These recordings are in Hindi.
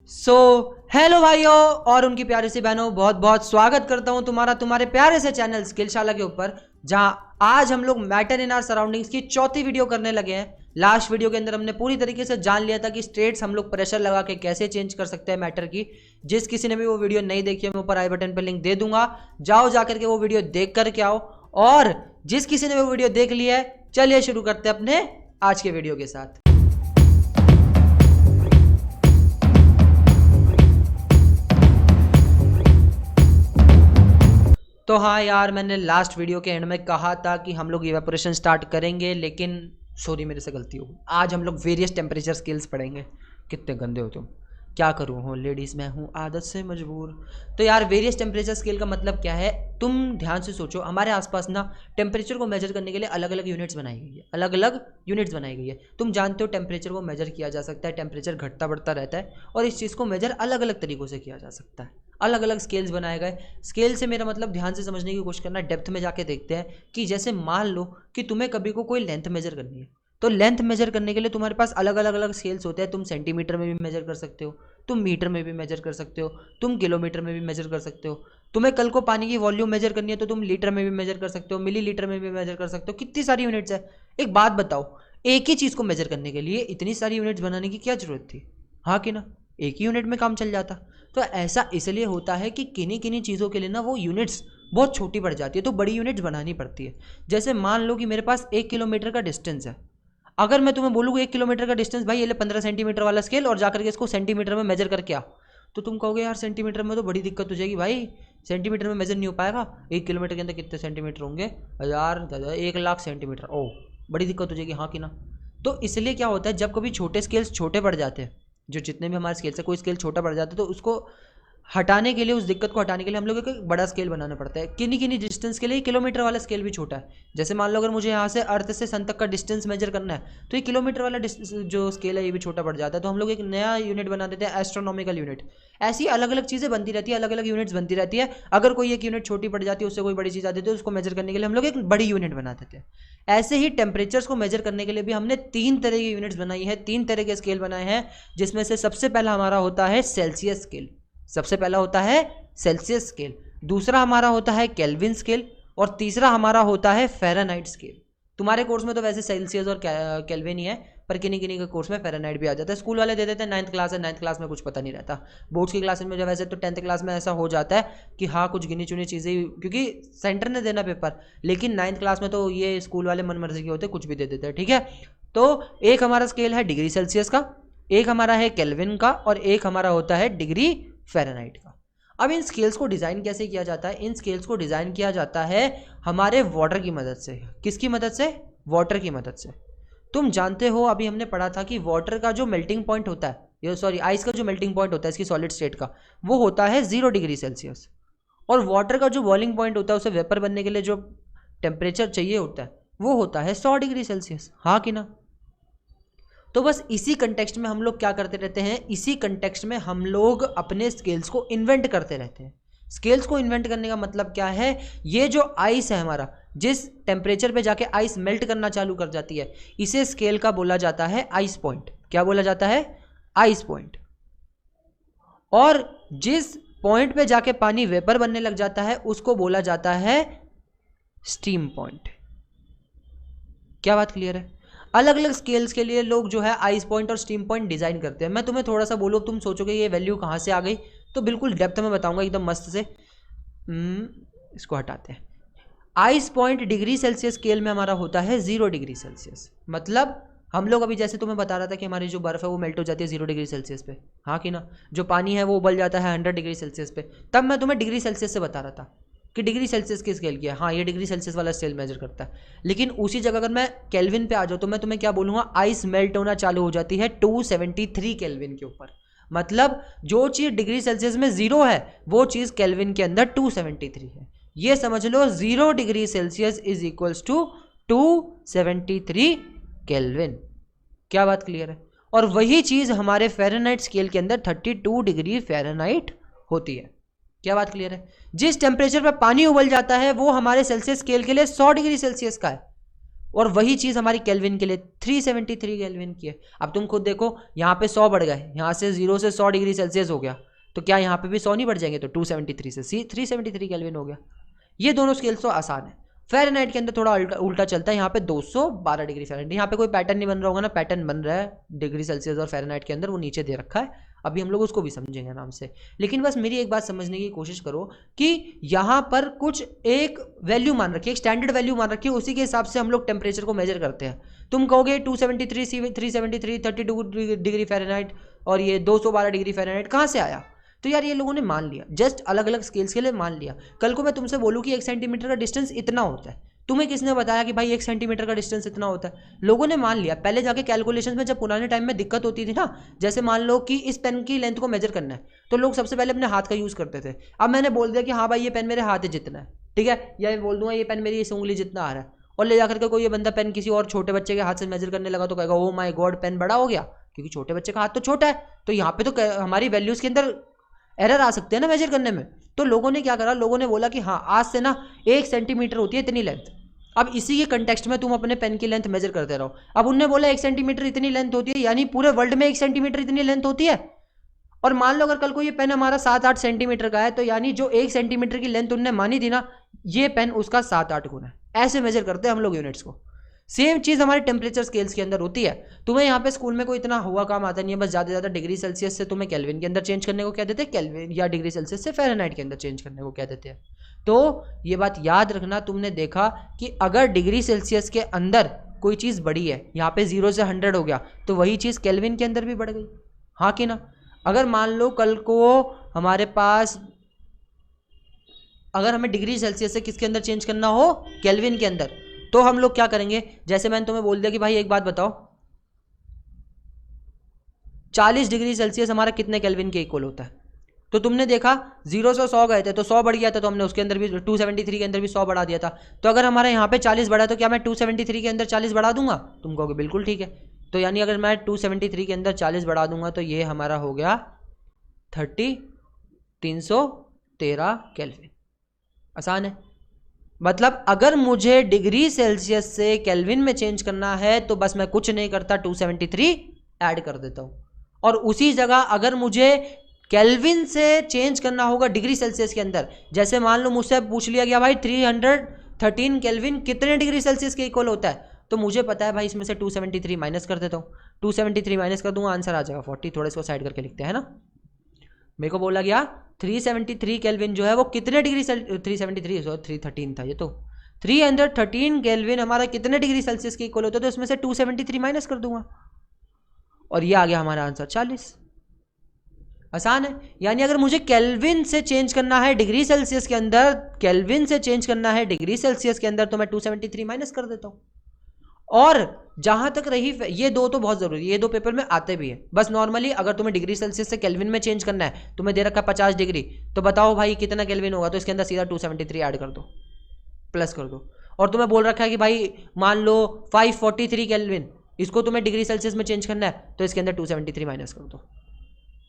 हेलो भाइयों और उनकी प्यारी सी बहनों, बहुत बहुत स्वागत करता हूं तुम्हारे प्यारे से चैनल स्किलशाला के ऊपर, जहां आज हम लोग मैटर इन आर सराउंडिंग्स की चौथी वीडियो करने लगे हैं। लास्ट वीडियो के अंदर हमने पूरी तरीके से जान लिया था कि स्टेट्स हम लोग प्रेशर लगा के कैसे चेंज कर सकते हैं मैटर की। जिस किसी ने भी वो वीडियो नहीं देखी है, मैं ऊपर आई बटन पर लिंक दे दूंगा, जाओ जाकर के वो वीडियो देख करके आओ। और जिस किसी ने वो वीडियो देख लिया है, चलिए शुरू करते हैं अपने आज के वीडियो के साथ। तो हाँ यार, मैंने लास्ट वीडियो के एंड में कहा था कि हम लोग इवेपोरेशन स्टार्ट करेंगे, लेकिन सॉरी मेरे से गलती हो गई। आज हम लोग वेरियस टेम्परेचर स्केल्स पढ़ेंगे। कितने गंदे हो तुम, क्या करूँ, हो लेडीज़ मैं हूँ आदत से मजबूर। तो यार वेरियस टेम्परेचर स्केल का मतलब क्या है, तुम ध्यान से सोचो। हमारे आसपास ना टेम्परेचर को मेजर करने के लिए अलग अलग यूनिट्स बनाई गई है, अलग अलग यूनिट्स बनाई गई है। तुम जानते हो टेम्परेचर को मेजर किया जा सकता है, टेम्परेचर घटता बढ़ता रहता है, और इस चीज़ को मेजर अलग अलग तरीक़ों से किया जा सकता है। अलग अलग स्केल्स बनाए गए। स्केल से मेरा मतलब ध्यान से समझने की कोशिश करना, डेप्थ में जाके देखते हैं कि जैसे मान लो कि तुम्हें कभी को कोई लेंथ मेजर करनी है, तो लेंथ मेजर करने के लिए तुम्हारे पास अलग अलग स्केल्स होते हैं। तुम सेंटीमीटर में भी मेजर कर सकते हो, तुम मीटर में भी मेजर कर सकते हो, तुम किलोमीटर में भी मेजर कर सकते हो। तुम्हें कल को पानी की वॉल्यूम मेजर करनी है तो तुम लीटर में भी मेजर कर सकते हो, मिली लीटर में भी मेजर कर सकते हो। कितनी सारी यूनिट्स है। एक बात बताओ, एक ही चीज़ को मेजर करने के लिए इतनी सारी यूनिट्स बनाने की क्या जरूरत थी? हाँ कि ना, एक ही यूनिट में काम चल जाता। तो ऐसा इसलिए होता है कि किन्हीं किन्हीं चीज़ों के लिए ना वो यूनिट्स बहुत छोटी पड़ जाती है, तो बड़ी यूनिट्स बनानी पड़ती है। जैसे मान लो कि मेरे पास 1 किलोमीटर का डिस्टेंस है। अगर मैं तुम्हें बोलूँ 1 किलोमीटर का डिस्टेंस, भाई ये ले 15 सेंटीमीटर वाला स्केल और जाकर के इसको सेंटीमीटर में मेजर करके आ, तो तुम कहोगे यार सेंटीमीटर में तो बड़ी दिक्कत हो जाएगी भाई, सेंटीमीटर में मेजर नहीं हो पाएगा। 1 किलोमीटर के अंदर कितने सेंटीमीटर होंगे? 1,00,000 सेंटीमीटर। ओह, बड़ी दिक्कत हो जाएगी, हाँ कि ना। तो इसलिए क्या होता है, जब कभी छोटे स्केल्स छोटे पड़ जाते हैं, जो जितने भी हमारे स्केल से कोई स्केल छोटा पड़ जाता है, तो उसको हटाने के लिए, उस दिक्कत को हटाने के लिए हम लोग को एक बड़ा स्केल बनाना पड़ता है। किन्हीं किन्हीं डिस्टेंस के लिए किलोमीटर वाला स्केल भी छोटा है। जैसे मान लो अगर मुझे यहाँ से अर्थ से सन तक का डिस्टेंस मेजर करना है, तो ये किलोमीटर वाला जो स्केल है ये भी छोटा पड़ जाता है। तो हम लोग एक नया यूनिट बना देते हैं, एस्ट्रोनॉमिकल यूनिट। ऐसी अलग अलग चीज़ें बनती रहती है, अलग अलग यूनिट्स बनती रहती है। अगर कोई एक यूनिट छोटी पड़ जाती है, उससे कोई बड़ी चीज़ आती है, तो उसको मेजर करने के लिए हम लोग एक बड़ी यूनिट बना देते हैं। ऐसे ही टेम्परेचर्स को मेजर करने के लिए भी हमने 3 तरह की यूनिट्स बनाई है, 3 तरह के स्केल बनाए हैं, जिसमें से सबसे पहला हमारा होता है सेल्सियस स्केल। सबसे पहला होता है सेल्सियस स्केल, दूसरा हमारा होता है केल्विन स्केल, और तीसरा हमारा होता है फ़ारेनहाइट स्केल। तुम्हारे कोर्स में तो वैसे सेल्सियस और केल्विन ही है, पर किन्हीं किन्हीं के कोर्स में फ़ारेनहाइट भी आ जाता है। स्कूल वाले दे देते हैं 9th क्लास है, 9th क्लास में कुछ पता नहीं रहता। बोर्ड्स की क्लास में जब वैसे तो 10th क्लास में ऐसा हो जाता है कि हाँ कुछ गिनी चुनी चीज़ें, क्योंकि सेंटर ने देना पेपर, लेकिन 9th क्लास में तो ये स्कूल वाले मन मर्जी के होते, कुछ भी दे देते हैं, ठीक है। तो एक हमारा स्केल है डिग्री सेल्सियस का, एक हमारा है केल्विन का, और एक हमारा होता है डिग्री फ़ारेनहाइट का। अब इन स्केल्स को डिज़ाइन कैसे किया जाता है? इन स्केल्स को डिज़ाइन किया जाता है हमारे वाटर की मदद से। किसकी मदद से? वाटर की मदद से। तुम जानते हो, अभी हमने पढ़ा था कि वाटर का जो मेल्टिंग पॉइंट होता है, ये सॉरी आइस का जो मेल्टिंग पॉइंट होता है इसकी सॉलिड स्टेट का, वो होता है 0 डिग्री सेल्सियस। और वाटर का जो बॉइलिंग पॉइंट होता है, उसे वेपर बनने के लिए जो टेम्परेचर चाहिए होता है, वो होता है 100 डिग्री सेल्सियस। हाँ कि ना। तो बस इसी कंटेक्स्ट में हम लोग क्या करते रहते हैं, इसी कंटेक्स्ट में हम लोग अपने स्केल्स को इन्वेंट करते रहते हैं। स्केल्स को इन्वेंट करने का मतलब क्या है, ये जो आइस है हमारा, जिस टेम्परेचर पे जाके आइस मेल्ट करना चालू कर जाती है, इसे स्केल का बोला जाता है आइस पॉइंट। क्या बोला जाता है? Ice point. और जिस पॉइंट पे जाके पानी वेपर बनने लग जाता है, उसको बोला जाता है स्टीम पॉइंट। क्या बात क्लियर है? अलग अलग स्केल्स के लिए लोग जो है आइस पॉइंट और स्टीम पॉइंट डिज़ाइन करते हैं। मैं तुम्हें थोड़ा सा बोलूँ, तुम सोचोगे ये वैल्यू कहाँ से आ गई, तो बिल्कुल डेप्थ में बताऊंगा एकदम मस्त से। इसको हटाते हैं। Ice point degree Celsius scale में हमारा होता है 0 डिग्री सेल्सियस। मतलब हम लोग अभी जैसे तुम्हें बता रहा था कि हमारी जो बर्फ़ है वो मेल्ट हो जाती है 0 डिग्री सेल्सियस पे, हाँ कि ना। जो पानी है वो उबल जाता है 100 डिग्री सेल्सियस पे। तब मैं तुम्हें डिग्री सेल्सियस से बता रहा था कि डिग्री सेल्सियस की स्केल किया है, हाँ ये डिग्री सेल्सियस वाला स्केल मेजर करता है। लेकिन उसी जगह अगर मैं केल्विन पे आ जाऊँ, तो मैं तुम्हें क्या बोलूँगा, आइस मेल्ट होना चालू हो जाती है 273 केल्विन के ऊपर। मतलब जो चीज़ डिग्री सेल्सियस में 0 है, वो चीज़ केल्विन के अंदर 273 है। ये समझ लो 0 degree Celsius is equals to 273 Kelvin. क्या बात क्लियर है? और वही चीज़ हमारे फ़ारेनहाइट स्केल के अंदर 32 डिग्री फ़ारेनहाइट होती है। क्या बात क्लियर है? जिस टेम्परेचर पर पानी उबल जाता है वो हमारे सेल्सियस स्केल के लिए 100 डिग्री सेल्सियस का है। और वही चीज़ हमारी केल्विन के लिए 373 केल्विन की है। अब तुम खुद देखो, यहाँ पे 100 बढ़ गए, यहाँ से 0 से 100 डिग्री सेल्सियस हो गया, तो क्या यहाँ पे भी 100 नहीं बढ़ जाएंगे? तो 273 से 373 केल्विन हो गया। ये दोनों स्केल्स तो आसान है। फ़ारेनहाइट के अंदर थोड़ा उल्टा चलता है, यहाँ पे 212 डिग्री फ़ारेनहाइट। यहाँ पे कोई पैटर्न नहीं बन रहा होगा ना, पैटर्न बन रहा है डिग्री सेल्सियस और फ़ारेनहाइट के अंदर, वो नीचे दे रखा है, अभी हम लोग उसको भी समझेंगे आराम से। लेकिन बस मेरी एक बात समझने की कोशिश करो कि यहाँ पर कुछ एक वैल्यू मान रखी है, एक स्टैंडर्ड वैल्यू मान रखी है, उसी के हिसाब से हम लोग टेम्परेचर को मेजर करते हैं। तुम कहोगे 273 373 32 डिग्री फ़ारेनहाइट और ये 212 डिग्री फ़ारेनहाइट कहाँ से आया? तो यार ये लोगों ने मान लिया, जस्ट अलग अलग स्केल्स के लिए मान लिया। कल को मैं तुमसे बोलूँ कि 1 सेंटीमीटर का डिस्टेंस इतना होता है, तुम्हें किसने बताया कि भाई 1 सेंटीमीटर का डिस्टेंस इतना होता है? लोगों ने मान लिया। पहले जाके कैलकुलेशंस में जब पुराने टाइम में दिक्कत होती थी ना, जैसे मान लो कि इस पेन की लेंथ को मेजर करना है, तो लोग सबसे पहले अपने हाथ का यूज़ करते थे। अब मैंने बोल दिया कि हाँ भाई ये पेन मेरे हाथ जितना है, ठीक है, या बोल दूंगा ये पेन मेरी इस उंगली जितना आ रहा है, और ले जाकर के कोई ये बंदा पेन किसी और छोटे बच्चे के हाथ से मेजर करने लगा, तो कहेगा ओ माय गॉड पेन बड़ा हो गया, क्योंकि छोटे बच्चे का हाथ तो छोटा है। तो यहाँ पे तो हमारी वैल्यूज़ के अंदर एरर आ सकते हैं ना मेजर करने में। तो लोगों ने क्या करा, लोगों ने बोला कि हाँ आज से ना 1 सेंटीमीटर होती है इतनी लेंथ। अब इसी के कंटेक्स्ट में तुम अपने पेन की लेंथ मेजर करते रहो। अब उनने बोला 1 सेंटीमीटर इतनी लेंथ होती है, यानी पूरे वर्ल्ड में 1 सेंटीमीटर इतनी लेंथ होती है। और मान लो अगर कल को ये पेन हमारा 7-8 सेंटीमीटर का है, तो यानी जो 1 सेंटीमीटर की लेंथ उनने मानी थी ना, ये पेन उसका 7-8 गुना है। ऐसे मेजर करते हैं हम लोग यूनिट्स को। सेम चीज़ हमारे टेम्परेचर स्केल्स के अंदर होती है। तुम्हें यहाँ पे स्कूल में कोई इतना हुआ काम आता नहीं है, बस ज़्यादा से ज़्यादा डिग्री सेल्सियस से तुम्हें केल्विन के अंदर चेंज करने को क्या देते हैं, केल्विन, या डिग्री सेल्सियस से फ़ारेनहाइट के अंदर चेंज करने को क्या देते हैं। तो ये बात याद रखना, तुमने देखा कि अगर डिग्री सेल्सियस के अंदर कोई चीज़ बढ़ी है, यहाँ पे 0 से 100 हो गया, तो वही चीज़ केल्विन के अंदर भी बढ़ गई, हाँ कि ना? अगर मान लो कल को हमारे पास, अगर हमें डिग्री सेल्सियस से किसके अंदर चेंज करना हो, केल्विन के अंदर, तो हम लोग क्या करेंगे? जैसे मैंने तुम्हें बोल दिया कि भाई एक बात बताओ, 40 डिग्री सेल्सियस हमारा कितने केल्विन के इक्वल होता है? तो तुमने देखा 0 से 100 गए थे, तो 100 बढ़ गया था, तो हमने उसके अंदर भी 273 के अंदर भी 100 बढ़ा दिया था। तो अगर हमारे यहाँ पे 40 बढ़ा, तो क्या मैं 273 के अंदर 40 बढ़ा दूंगा? तुम कहोगे बिल्कुल ठीक है। तो यानी अगर मैं 273 के अंदर 40 बढ़ा दूंगा, तो ये हमारा हो गया 313 केल्विन। आसान है। मतलब अगर मुझे डिग्री सेल्सियस से केल्विन में चेंज करना है, तो बस मैं कुछ नहीं करता, 273 ऐड कर देता हूँ। और उसी जगह अगर मुझे केल्विन से चेंज करना होगा डिग्री सेल्सियस के अंदर, जैसे मान लो मुझसे पूछ लिया गया भाई 313 केल्विन कितने डिग्री सेल्सियस के इक्वल होता है, तो मुझे पता है भाई इसमें से 273 माइनस कर देता हूँ। 273 माइनस कर दूंगा, आंसर आ जाएगा 40। थोड़ा इसको साइड करके लिखते हैं ना। मेरे को बोला गया 373 केल्विन जो है वो कितने डिग्री 313 था ये, तो 313 केल्विन हमारा कितने डिग्री सेल्सियस के इक्वल होता है, तो इसमें से 273 माइनस कर दूंगा, और ये आ गया हमारा आंसर 40। आसान है। यानी अगर मुझे केल्विन से चेंज करना है डिग्री सेल्सियस के अंदर, केल्विन से चेंज करना है डिग्री सेल्सियस के अंदर, तो मैं 273 माइनस कर देता हूँ। और जहां तक रही, ये दो तो बहुत जरूरी है, ये दो पेपर में आते भी है। बस नॉर्मली अगर तुम्हें डिग्री सेल्सियस से केल्विन में चेंज करना है, तुम्हें दे रखा 50 डिग्री, तो बताओ भाई कितना केल्विन होगा, तो इसके अंदर सीधा 273 ऐड कर दो, प्लस कर दो। और तुम्हें बोल रखा है कि भाई मान लो 543 केल्विन, इसको तुम्हें डिग्री सेल्सियस में चेंज करना है, तो इसके अंदर 273 माइनस कर दो।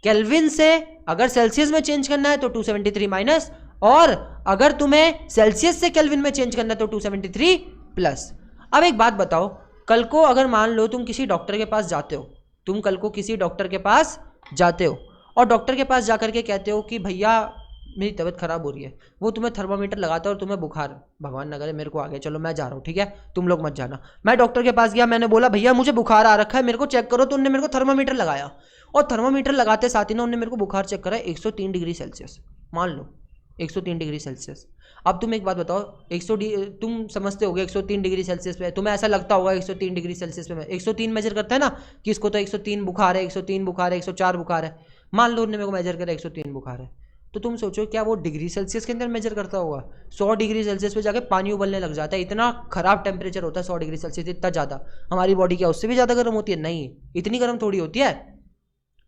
केल्विन से अगर सेल्सियस में चेंज करना है तो 273 माइनस, और अगर तुम्हें सेल्सियस से केल्विन में चेंज करना है तो 273 प्लस। अब एक बात बताओ, कल को अगर मान लो तुम किसी डॉक्टर के पास जाते हो, तुम कल को किसी डॉक्टर के पास जाते हो और डॉक्टर के पास जाकर के कहते हो कि भैया मेरी तबीयत खराब हो रही है, वो तुम्हें थर्मामीटर लगाता है और तुम्हें बुखार, भगवान न करे मेरे को आ गया, चलो मैं जा रहा हूँ, ठीक है तुम लोग मत जाना। मैं डॉक्टर के पास गया, मैंने बोला भैया मुझे बुखार आ रखा है, मेरे को चेक करो, तो उन्होंने मेरे को थर्मामीटर लगाया, और थर्मामीटर लगाते साथ ही ना उन्होंने मेरे को बुखार चेक करा 103 डिग्री सेल्सियस, मान लो 103 डिग्री सेल्सियस। अब तुम एक बात बताओ, तुम समझते होगे 103 डिग्री सेल्सियस पे, तुम्हें ऐसा लगता होगा 103 डिग्री सेल्सियस पे 103 मेजर करता है ना, कि इसको तो 103 बुखार है, 103 बुखार है, 104 बुखार है। मान लो उन्होंने मेरे को मेजर करा 103 बुखार है, तो तुम सोचो क्या वो डिग्री सेल्सियस के अंदर मेजर करता होगा? 100 डिग्री सेल्सियस पे जाके पानी उबलने लग जाता है, इतना खराब टेम्परेचर होता है 100 डिग्री सेल्सियस, इतना ज़्यादा। हमारी बॉडी क्या उससे भी ज़्यादा गर्म होती है? नहीं, इतनी गर्म थोड़ी होती है।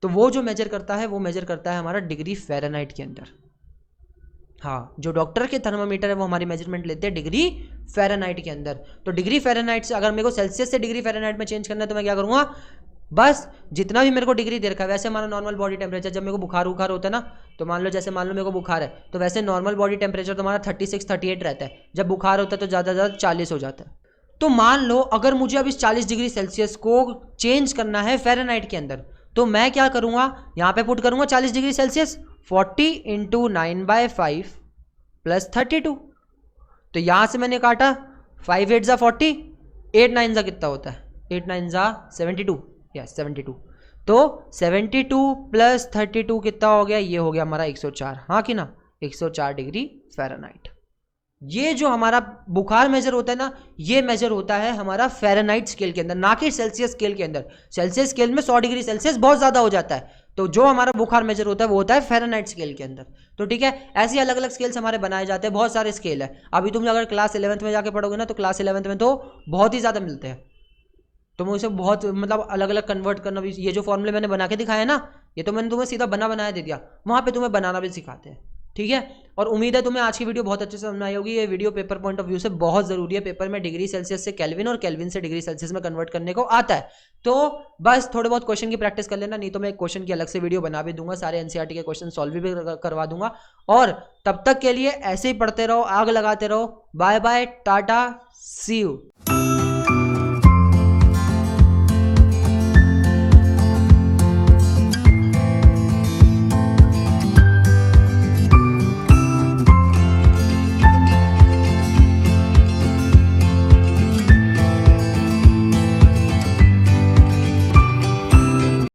तो वो जो मेजर करता है वो मेजर करता है हमारा डिग्री फ़ारेनहाइट के अंदर। हाँ, जो डॉक्टर के थर्मामीटर है वो हमारी मेजरमेंट लेते हैं डिग्री फ़ारेनहाइट के अंदर। तो डिग्री फ़ारेनहाइट से अगर मेरे को सेल्सियस से डिग्री फ़ारेनहाइट में चेंज करना है, तो मैं क्या करूँगा, बस जितना भी मेरे को डिग्री दे रखा है, वैसे हमारा नॉर्मल बॉडी टेम्परेचर, जब मेरे को बुखार होता है ना, तो मान लो मेरे को बुखार है, तो वैसे नॉर्मल बॉडी टेम्परेचर तो हमारा 36-38 रहता है, जब बुखार होता है तो ज़्यादा से ज़्यादा 40 हो जाता है। तो मान लो अगर मुझे अब इस 40 डिग्री सेल्सियस को चेंज करना है फ़ारेनहाइट के अंदर, तो मैं क्या करूंगा, यहां पे पुट करूंगा 40 डिग्री सेल्सियस, 40 इंटू 9/5 प्लस 32। तो यहां से मैंने काटा 5 8 जा 40, 8 9 जा कितना होता है, 8 9 जा 72, यस 72। तो 72 प्लस 32 कितना हो गया, ये हो गया हमारा 104, हाँ कि ना, 104 डिग्री फ़ारेनहाइट। ये जो हमारा बुखार मेजर होता है ना, ये मेजर होता है हमारा फ़ारेनहाइट स्केल के अंदर, ना कि सेल्सियस स्केल के अंदर। सेल्सियस स्केल में 100 डिग्री सेल्सियस बहुत ज़्यादा हो जाता है, तो जो हमारा बुखार मेजर होता है वो होता है फ़ारेनहाइट स्केल के अंदर। तो ठीक है, ऐसे अलग अलग स्केल्स हमारे बनाए जाते हैं, बहुत सारे स्केल है। अभी तुम अगर क्लास 11th में जाके पढ़ोगे ना, तो क्लास 11th में तो बहुत ही ज़्यादा मिलते हैं। तो मुझे बहुत मतलब अलग अलग कन्वर्ट करना भी, ये जो फॉर्मूले मैंने बना के दिखाया ना, ये तो मैंने तुम्हें सीधा बनाया दे दिया, वहाँ पे तुम्हें बनाना भी सिखाते हैं। ठीक है, और उम्मीद है तुम्हें आज की वीडियो बहुत अच्छे से समझ आई होगी। ये video paper point of view से बहुत ज़रूरी है, पेपर में डिग्री सेल्सियस से केल्विन और केल्विन से डिग्री सेल्सियस में कन्वर्ट करने को आता है। तो बस थोड़े बहुत क्वेश्चन की प्रैक्टिस कर लेना, नहीं तो मैं एक क्वेश्चन की अलग से वीडियो बना भी दूंगा, सारे एनसीईआरटी के क्वेश्चन सॉल्व भी करवा दूंगा। और तब तक के लिए ऐसे ही पढ़ते रहो, आग लगाते रहो। Bye bye, ta-ta, see you.